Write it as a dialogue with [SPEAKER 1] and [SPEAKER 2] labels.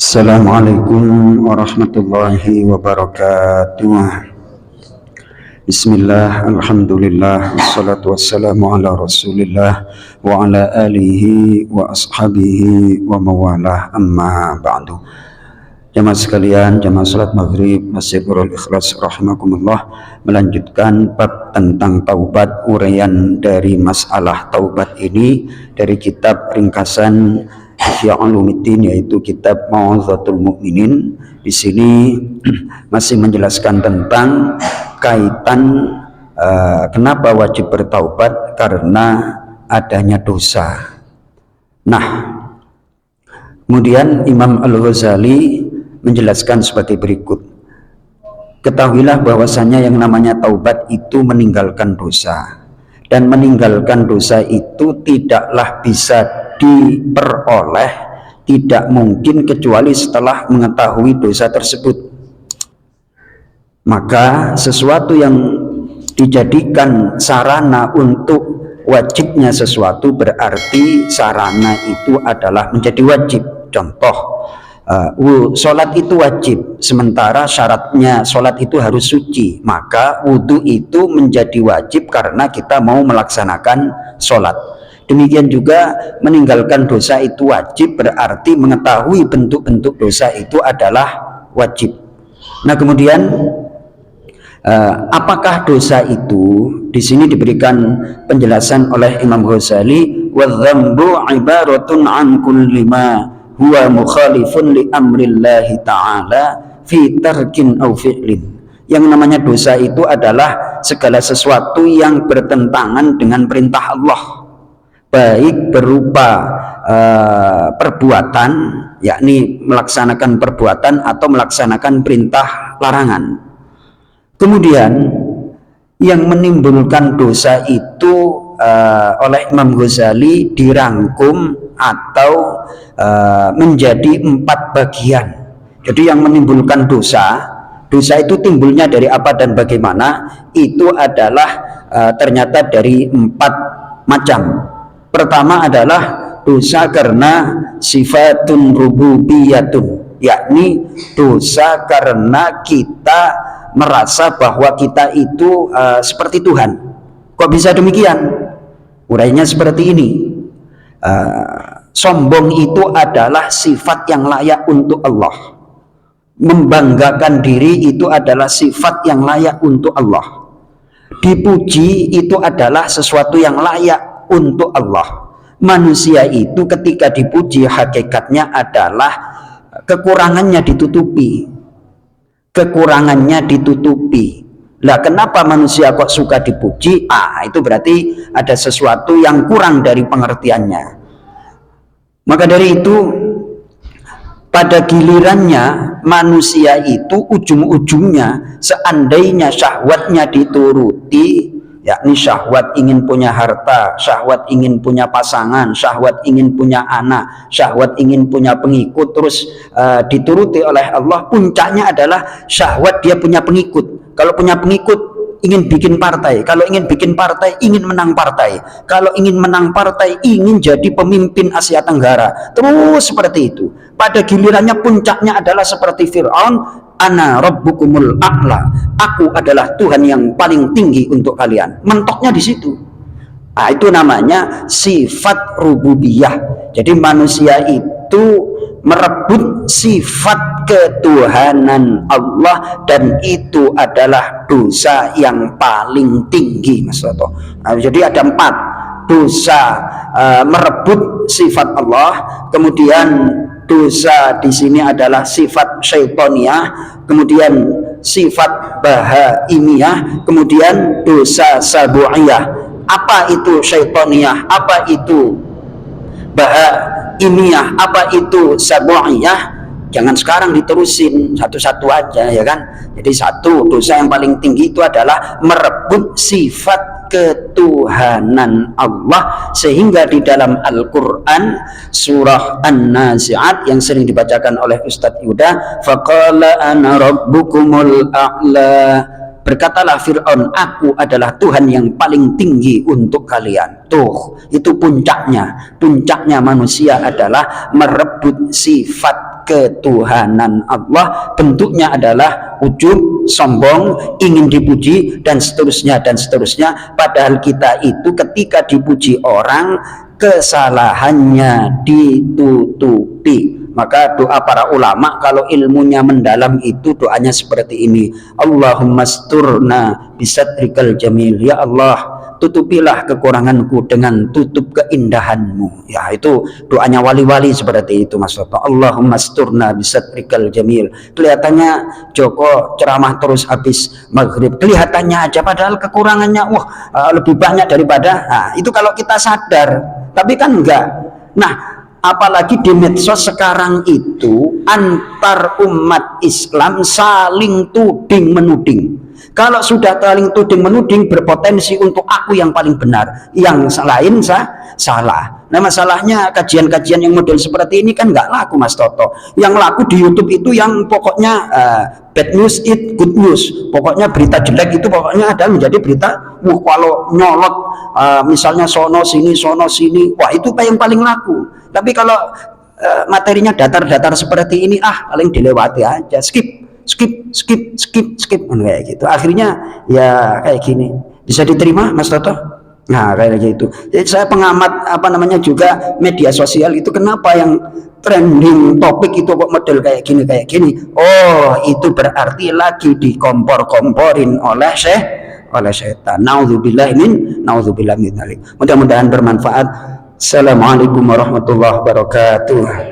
[SPEAKER 1] Assalamualaikum warahmatullahi wabarakatuh. Bismillah, alhamdulillah, wassalatu wassalamu ala rasulillah wa ala alihi wa ashabihi wa mawalah, amma ba'du. Jamaah sekalian, jamaah salat maghrib Masjidul Ikhlas rahimakumullah, melanjutkan bab tentang taubat. Uraian dari masalah taubat ini dari kitab ringkasan Ihya Ulumuddin, yaitu kitab Mau'izatul Mukminin. Di sini masih menjelaskan tentang kaitan kenapa wajib bertaubat, karena adanya dosa. Nah, kemudian Imam Al-Ghazali menjelaskan sebagai berikut. Ketahuilah bahwasanya yang namanya taubat itu meninggalkan dosa, dan meninggalkan dosa itu tidaklah bisa diperoleh, tidak mungkin kecuali setelah mengetahui dosa tersebut. Maka sesuatu yang dijadikan sarana untuk wajibnya sesuatu berarti sarana itu adalah menjadi wajib. Contoh, sholat itu wajib, sementara syaratnya sholat itu harus suci, maka wudhu itu menjadi wajib karena kita mau melaksanakan sholat. Demikian juga meninggalkan dosa itu wajib, berarti mengetahui bentuk-bentuk dosa itu adalah wajib. Nah, kemudian apakah dosa itu? Di sini diberikan penjelasan oleh Imam Ghazali, "Wadz-dzambu 'ibaratun 'an kulli ma huwa mukhalifun li amrillahi ta'ala fi tarkin aw fi'lin." Yang namanya dosa itu adalah segala sesuatu yang bertentangan dengan perintah Allah, baik berupa perbuatan, yakni melaksanakan perbuatan atau melaksanakan perintah larangan. Kemudian yang menimbulkan dosa itu oleh Imam Ghazali dirangkum atau menjadi 4 bagian. Jadi yang menimbulkan dosa itu timbulnya dari apa dan bagaimana, itu adalah ternyata dari 4 macam. Pertama adalah dosa karena sifatun rububiyatun, yakni dosa karena kita merasa bahwa kita itu seperti Tuhan. Kok bisa demikian? Urainya seperti ini. Sombong itu adalah sifat yang layak untuk Allah. Membanggakan diri itu adalah sifat yang layak untuk Allah. Dipuji itu adalah sesuatu yang layak untuk Allah. Manusia itu ketika dipuji hakikatnya adalah kekurangannya ditutupi. Lah, kenapa manusia kok suka dipuji? Itu berarti ada sesuatu yang kurang dari pengertiannya. Maka dari itu, pada gilirannya manusia itu ujung-ujungnya seandainya syahwatnya dituruti, yakni syahwat ingin punya harta, syahwat ingin punya pasangan, syahwat ingin punya anak, syahwat ingin punya pengikut, terus dituruti oleh Allah, puncaknya adalah syahwat dia punya pengikut. Kalau punya pengikut ingin bikin partai, kalau ingin bikin partai ingin menang partai, kalau ingin menang partai ingin jadi pemimpin Asia Tenggara, terus seperti itu. Pada gilirannya puncaknya adalah seperti Fir'aun, "Ana rabbukumul a'la," aku adalah Tuhan yang paling tinggi untuk kalian. Mentoknya di situ. Itu namanya sifat rububiyah. Jadi manusia itu merebut sifat ketuhanan Allah, dan itu adalah dosa yang paling tinggi, Mas Toto. Jadi ada 4 dosa: merebut sifat Allah, kemudian dosa di sini adalah sifat syaitoniyah, kemudian sifat bahaimiyah, kemudian dosa sabu'iyah. Apa itu syaitoniyah? Apa itu bahaimiyah? Apa itu sabu'iyah? Jangan sekarang diterusin satu-satu aja, ya kan? Jadi satu, dosa yang paling tinggi itu adalah merebut sifat ketuhanan Allah, sehingga di dalam Al-Quran surah An-Nazi'at yang sering dibacakan oleh Ustadz Yuda, "Faqala ana rabbukumul a'la," berkatalah Fir'aun, "Aku adalah Tuhan yang paling tinggi untuk kalian." Tuh, itu puncaknya. Puncaknya manusia adalah merebut sifat ketuhanan Allah, bentuknya adalah ujub, sombong, ingin dipuji, dan seterusnya dan seterusnya. Padahal kita itu ketika dipuji orang, kesalahannya ditutupi. Maka doa para ulama kalau ilmunya mendalam itu doanya seperti ini: Allahumma asturna bisatrikal jamil, ya Allah tutupilah kekuranganku dengan tutup keindahanmu. Ya, itu doanya wali-wali seperti itu, Mas Toto. Allahumma asturna bisatrikal jamil. Kelihatannya Joko ceramah terus habis maghrib, kelihatannya aja padahal kekurangannya lebih banyak daripada. Nah, itu kalau kita sadar, tapi kan enggak. Nah, apalagi di medsos sekarang itu antar umat Islam saling tuding menuding. Kalau sudah saling tuding menuding, berpotensi untuk aku yang paling benar, yang lain salah. Nah, masalahnya kajian-kajian yang model seperti ini kan nggak laku, Mas Toto. Yang laku di YouTube itu yang pokoknya bad news it good news. Pokoknya berita jelek itu pokoknya ada menjadi berita. Kalau nyolot misalnya sono sini, wah itu yang paling laku. Tapi kalau materinya datar-datar seperti ini, paling dilewati aja, skip kayak gitu. Akhirnya ya kayak gini. Bisa diterima, Mas Toto? Nah, kayak gitu. Jadi saya pengamat juga media sosial itu, kenapa yang trending topik itu kok model kayak gini. Oh, itu berarti lagi dikompor-komporin oleh setan. Nauzubillah min dzalik. Mudah-mudahan bermanfaat. Assalamualaikum warahmatullahi wabarakatuh.